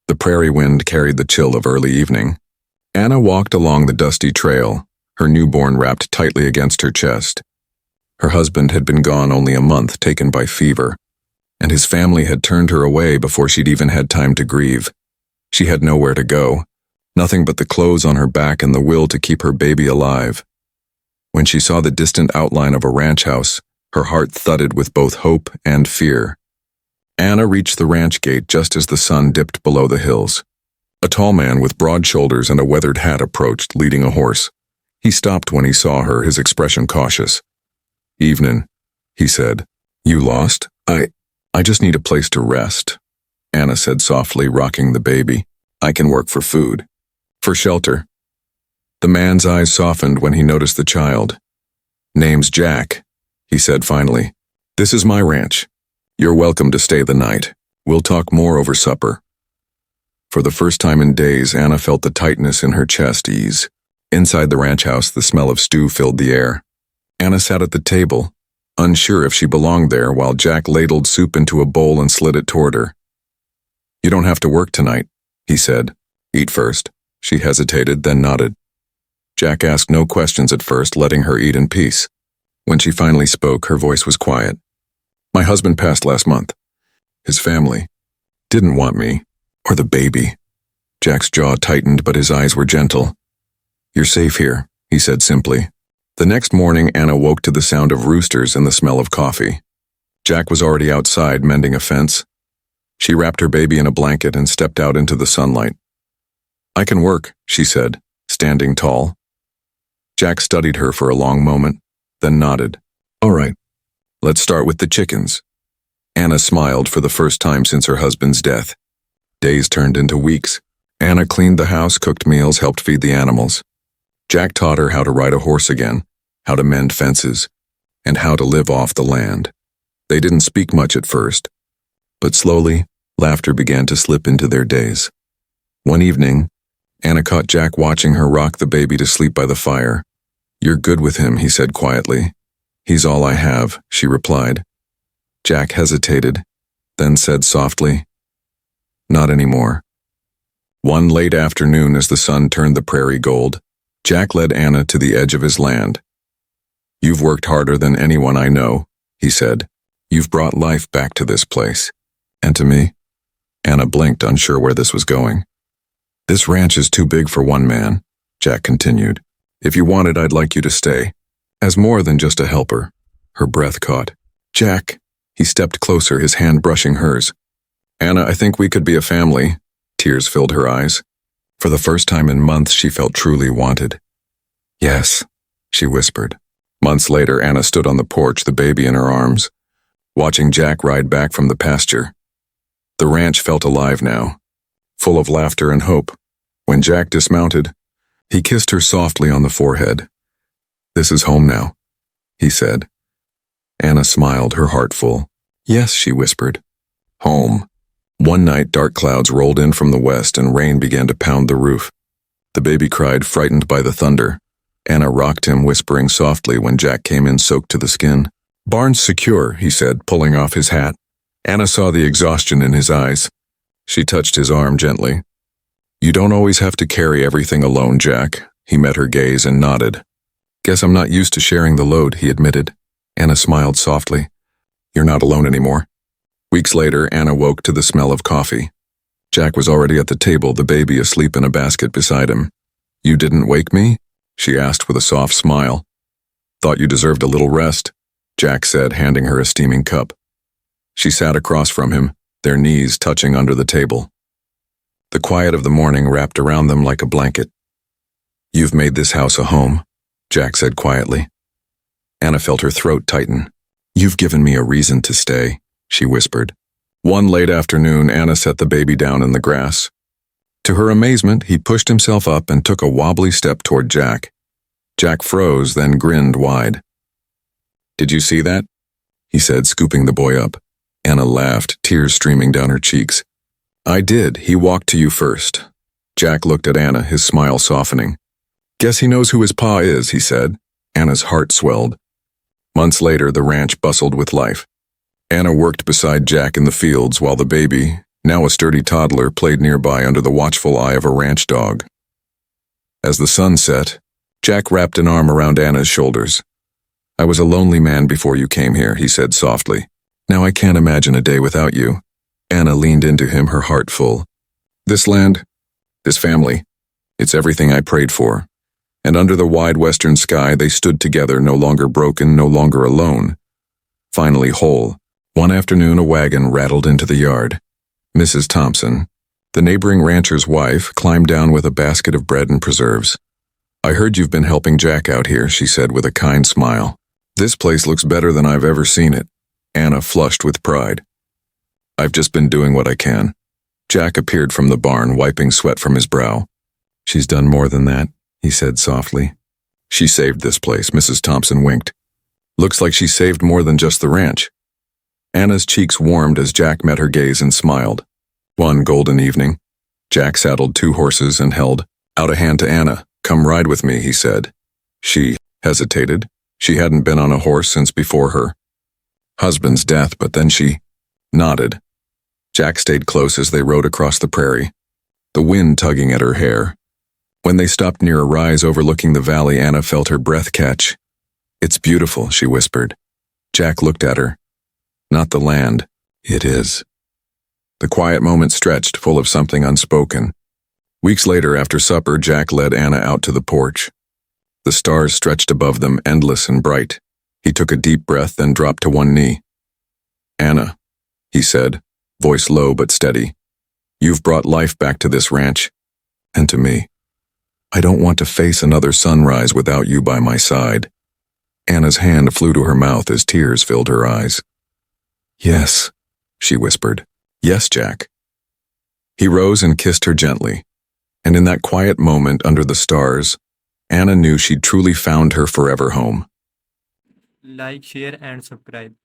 The prairie wind carried the chill of early evening. Anna walked along the dusty trail, her newborn wrapped tightly against her chest. Her husband had been gone only a month, taken by fever, and his family had turned her away before she'd even had time to grieve. She had nowhere to go, nothing but the clothes on her back and the will to keep her baby alive. When she saw the distant outline of a ranch house, her heart thudded with both hope and fear. Anna reached the ranch gate just as the sun dipped below the hills. A tall man with broad shoulders and a weathered hat approached, leading a horse. He stopped when he saw her, his expression cautious. "Evening," he said. "You lost? I just need a place to rest," Anna said softly, rocking the baby. "I can work for food. For shelter." The man's eyes softened when he noticed the child. "Name's Jack," he said finally. "This is my ranch. You're welcome to stay the night. We'll talk more over supper." For the first time in days, Anna felt the tightness in her chest ease. Inside the ranch house, the smell of stew filled the air. Anna sat at the table, unsure if she belonged there, while Jack ladled soup into a bowl and slid it toward her. "You don't have to work tonight," he said. "Eat first." She hesitated, then nodded. Jack asked no questions at first, letting her eat in peace. When she finally spoke, her voice was quiet. "My husband passed last month. His family didn't want me, or the baby." Jack's jaw tightened, but his eyes were gentle. "You're safe here," he said simply. The next morning, Anna woke to the sound of roosters and the smell of coffee. Jack was already outside, mending a fence. She wrapped her baby in a blanket and stepped out into the sunlight. "I can work," she said, standing tall. Jack studied her for a long moment, then nodded. "All right, let's start with the chickens." Anna smiled for the first time since her husband's death. Days turned into weeks. Anna cleaned the house, cooked meals, helped feed the animals. Jack taught her how to ride a horse again, how to mend fences, and how to live off the land. They didn't speak much at first, but slowly, laughter began to slip into their days. One evening, Anna caught Jack watching her rock the baby to sleep by the fire. "You're good with him," he said quietly. "He's all I have," she replied. Jack hesitated, then said softly, "Not anymore." One late afternoon, as the sun turned the prairie gold, Jack led Anna to the edge of his land. "You've worked harder than anyone I know," he said. "You've brought life back to this place. And to me." Anna blinked, unsure where this was going. "This ranch is too big for one man," Jack continued. "If you wanted, I'd like you to stay, as more than just a helper." Her breath caught. "Jack," he stepped closer, his hand brushing hers. "Anna, I think we could be a family." Tears filled her eyes. For the first time in months, she felt truly wanted. "Yes," she whispered. Months later, Anna stood on the porch, the baby in her arms, watching Jack ride back from the pasture. The ranch felt alive now, full of laughter and hope. When Jack dismounted, he kissed her softly on the forehead. "This is home now," he said. Anna smiled, her heart full. "Yes," she whispered. "Home." One night, dark clouds rolled in from the west and rain began to pound the roof. The baby cried, frightened by the thunder. Anna rocked him, whispering softly when Jack came in soaked to the skin. "Barn's secure," he said, pulling off his hat. Anna saw the exhaustion in his eyes. She touched his arm gently. "You don't always have to carry everything alone, Jack." He met her gaze and nodded. "Guess I'm not used to sharing the load," he admitted. Anna smiled softly. "You're not alone anymore." Weeks later, Anna woke to the smell of coffee. Jack was already at the table, the baby asleep in a basket beside him. "You didn't wake me?" she asked with a soft smile. "Thought you deserved a little rest," Jack said, handing her a steaming cup. She sat across from him, their knees touching under the table. The quiet of the morning wrapped around them like a blanket. "You've made this house a home," Jack said quietly. Anna felt her throat tighten. "You've given me a reason to stay," she whispered. One late afternoon, Anna set the baby down in the grass. To her amazement, he pushed himself up and took a wobbly step toward Jack. Jack froze, then grinned wide. "Did you see that?" he said, scooping the boy up. Anna laughed, tears streaming down her cheeks. "I did. He walked to you first." Jack looked at Anna, his smile softening. "Guess he knows who his pa is," he said. Anna's heart swelled. Months later, the ranch bustled with life. Anna worked beside Jack in the fields while the baby, Now a sturdy toddler played nearby under the watchful eye of a ranch dog. As the sun set, Jack wrapped an arm around Anna's shoulders. "I was a lonely man before you came here," he said softly. "Now I can't imagine a day without you." Anna leaned into him, her heart full. "This land, this family, it's everything I prayed for." And under the wide western sky they stood together, no longer broken, no longer alone. Finally whole. One afternoon a wagon rattled into the yard. Mrs. Thompson, the neighboring rancher's wife, climbed down with a basket of bread and preserves. "I heard you've been helping Jack out here," she said with a kind smile. "This place looks better than I've ever seen it." Anna flushed with pride. "I've just been doing what I can." Jack appeared from the barn, wiping sweat from his brow. "She's done more than that," he said softly. "She saved this place," Mrs. Thompson winked. "Looks like she saved more than just the ranch." Anna's cheeks warmed as Jack met her gaze and smiled. One golden evening, Jack saddled 2 horses and held out a hand to Anna. "Come ride with me," he said. She hesitated. She hadn't been on a horse since before her husband's death, but then she nodded. Jack stayed close as they rode across the prairie, the wind tugging at her hair. When they stopped near a rise overlooking the valley, Anna felt her breath catch. "It's beautiful," she whispered. Jack looked at her. "Not the land, it is." The quiet moment stretched, full of something unspoken. Weeks later, after supper, Jack led Anna out to the porch. The stars stretched above them, endless and bright. He took a deep breath, then dropped to one knee. "Anna," he said, voice low but steady, "you've brought life back to this ranch, and to me. I don't want to face another sunrise without you by my side." Anna's hand flew to her mouth as tears filled her eyes. "Yes," she whispered. "Yes, Jack." He rose and kissed her gently, and in that quiet moment under the stars, Anna knew she'd truly found her forever home. Like, share, and subscribe.